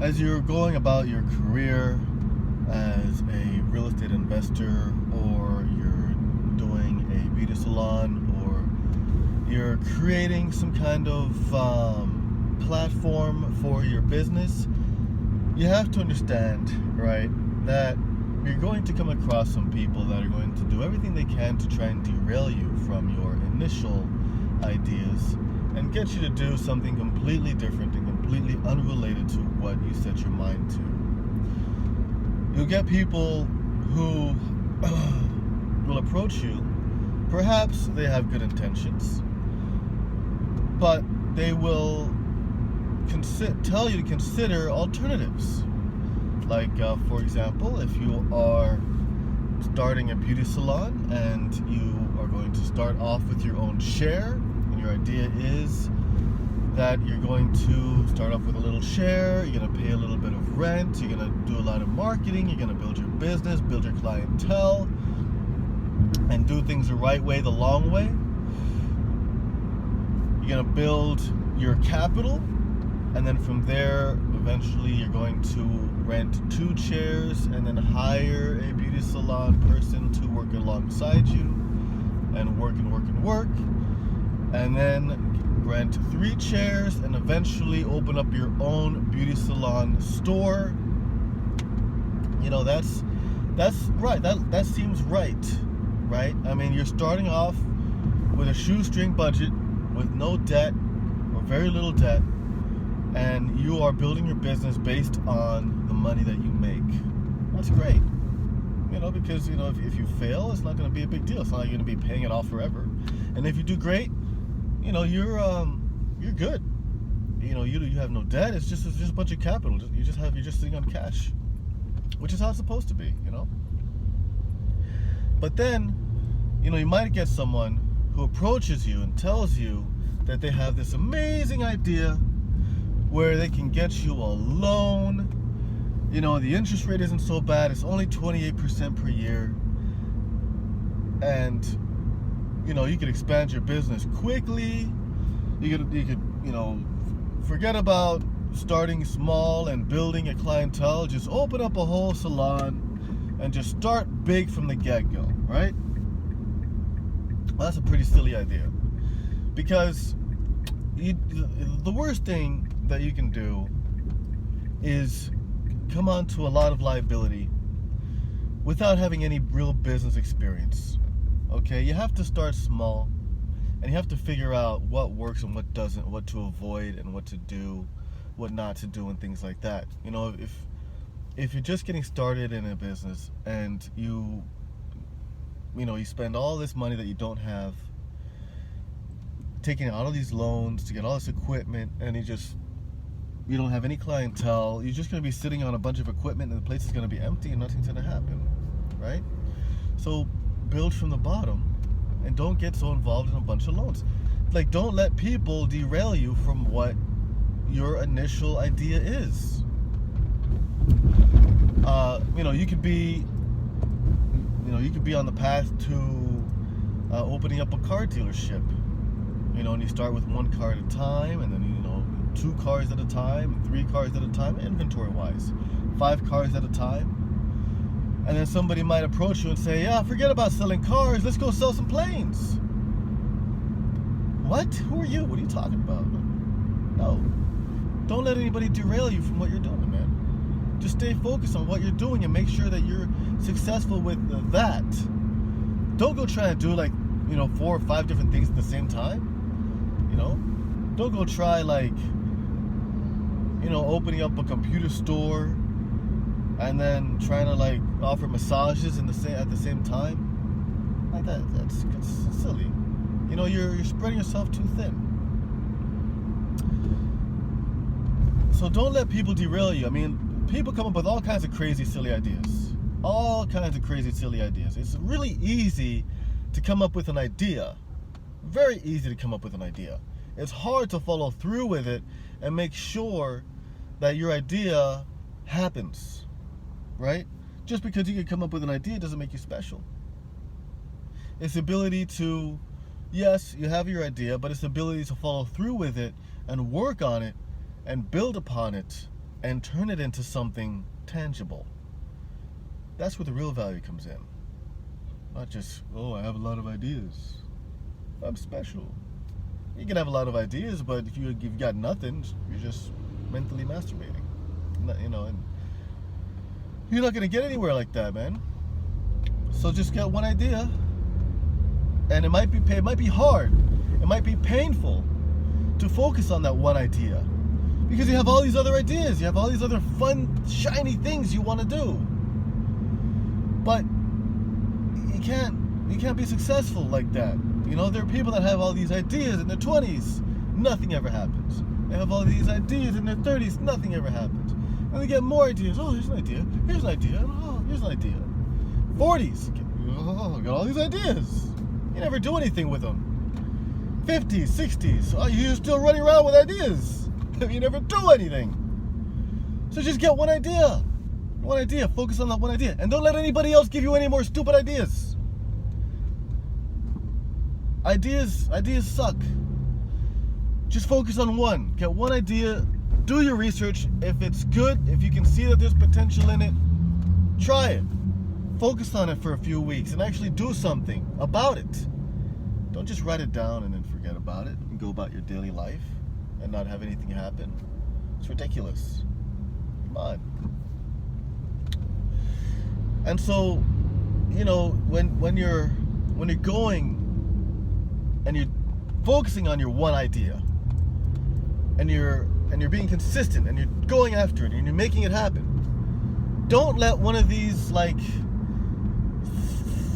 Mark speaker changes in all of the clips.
Speaker 1: as you're going about your career as a real estate investor, or you're doing a beauty salon, or you're creating some kind of platform for your business, you have to understand, right, that you're going to come across some people that are going to do everything they can to try and derail you from your initial ideas and get you to do something completely different and completely unrelated to what you set your mind to. You'll get people who will approach you. Perhaps they have good intentions, but they will tell you to consider alternatives. Like, for example, if you are starting a beauty salon and you are going to start off with your own share, and your idea is that you're going to start off with a little share, you're going to pay a little bit of rent, you're going to do a lot of marketing, you're going to build your business, build your clientele, and do things the right way, the long way. You're going to build your capital, and then from there, eventually you're going to rent 2 chairs and then hire a beauty salon person to work alongside you and work and work and work. And then rent 3 chairs and eventually open up your own beauty salon store. You know, that's right. That seems right? I mean, you're starting off with a shoestring budget, with no debt or very little debt, and you are building your business based on the money that you make. That's great. You know, because, you know, if you fail, it's not going to be a big deal. It's not like you're going to be paying it off forever. And if you do great, you know, you're good. You know, you have no debt. It's just a bunch of capital. You're just sitting on cash, which is how it's supposed to be. You know. But then, you know, you might get someone who approaches you and tells you that they have this amazing idea where they can get you a loan. You know, the interest rate isn't so bad. It's only 28% per year. And, you know, you could expand your business quickly. You could, you know, forget about starting small and building a clientele. Just open up a whole salon and just start big from the get-go, right? Well, that's a pretty silly idea. Because the worst thing that you can do is come onto a lot of liability without having any real business experience. Okay, you have to start small, and you have to figure out what works and what doesn't, what to avoid and what to do, what not to do, and things like that. You know, if you're just getting started in a business and you spend all this money that you don't have, taking out all these loans to get all this equipment, and you don't have any clientele, you're just going to be sitting on a bunch of equipment and the place is going to be empty and nothing's going to happen, right? So build from the bottom and don't get so involved in a bunch of loans. Like, don't let people derail you from what your initial idea is. You know, you could be on the path to opening up a car dealership. You know, and you start with 1 car at a time, and then, you know, 2 cars at a time, 3 cars at a time, inventory-wise, 5 cars at a time. And then somebody might approach you and say, yeah, forget about selling cars, let's go sell some planes. What? Who are you? What are you talking about? No. Don't let anybody derail you from what you're doing, man. Just stay focused on what you're doing and make sure that you're successful with that. Don't go try to do, like, you know, 4 or 5 different things at the same time. You know, don't go try, like, you know, opening up a computer store and then trying to, like, offer massages at the same time. Like that, that's silly. You know, you're spreading yourself too thin. So don't let people derail you. I mean, people come up with all kinds of crazy, silly ideas. All kinds of crazy, silly ideas. It's really easy to come up with an idea. Very easy to come up with an idea. It's hard to follow through with it and make sure that your idea happens, right? Just because you can come up with an idea doesn't make you special. It's the ability to, yes, you have your idea, but it's the ability to follow through with it and work on it and build upon it and turn it into something tangible. That's where the real value comes in. Not just, oh, I have a lot of ideas, I'm special. You can have a lot of ideas, but if you've got nothing, you're just mentally masturbating. You know, and you're not going to get anywhere like that, man. So just get one idea, and it might be hard, it might be painful to focus on that one idea, because you have all these other ideas, you have all these other fun, shiny things you want to do. But you can't be successful like that. You know, there are people that have all these ideas in their 20s, nothing ever happens. They have all these ideas in their 30s, nothing ever happens. And they get more ideas. Oh, here's an idea. Here's an idea. Oh, here's an idea. 40s, got all these ideas. You never do anything with them. 50s, 60s, oh, you're still running around with ideas. You never do anything. So just get one idea. One idea. Focus on that one idea. And don't let anybody else give you any more stupid ideas. Ideas suck. Just focus on one. Get one idea. Do your research. If it's good, if you can see that there's potential in it, try it. Focus on it for a few weeks and actually do something about it. Don't just write it down and then forget about it and go about your daily life and not have anything happen. It's ridiculous. Come on. And so, you know, when you're going and you're focusing on your one idea, and you're being consistent, and you're going after it, and you're making it happen, don't let one of these like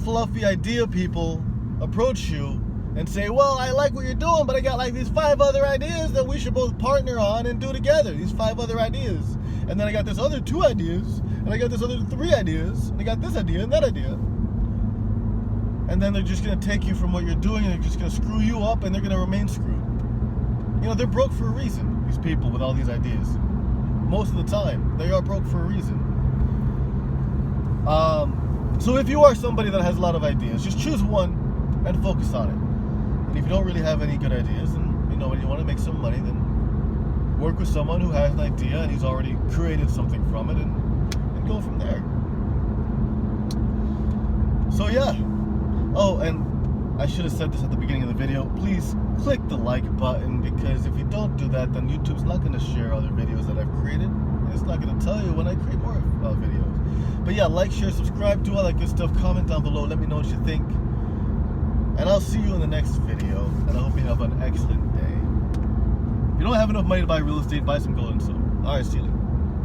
Speaker 1: fluffy idea people approach you and say, well, I like what you're doing, but I got like these 5 other ideas that we should both partner on and do together. These 5 other ideas. And then I got this other 2 ideas, and I got this other 3 ideas, and I got this idea and that idea. And then they're just going to take you from what you're doing, and they're just going to screw you up, and they're going to remain screwed. You know, they're broke for a reason, these people with all these ideas. Most of the time, they are broke for a reason. So if you are somebody that has a lot of ideas, just choose one and focus on it. And if you don't really have any good ideas, and you know, when you want to make some money, then work with someone who has an idea and he's already created something from it, and go from there. So yeah. Oh, and I should have said this at the beginning of the video. Please click the like button, because if you don't do that, then YouTube's not going to share other videos that I've created. It's not going to tell you when I create more videos. But yeah, like, share, subscribe, do all that good stuff. Comment down below. Let me know what you think. And I'll see you in the next video. And I hope you have an excellent day. If you don't have enough money to buy real estate, buy some gold and silver. Alright, see you later.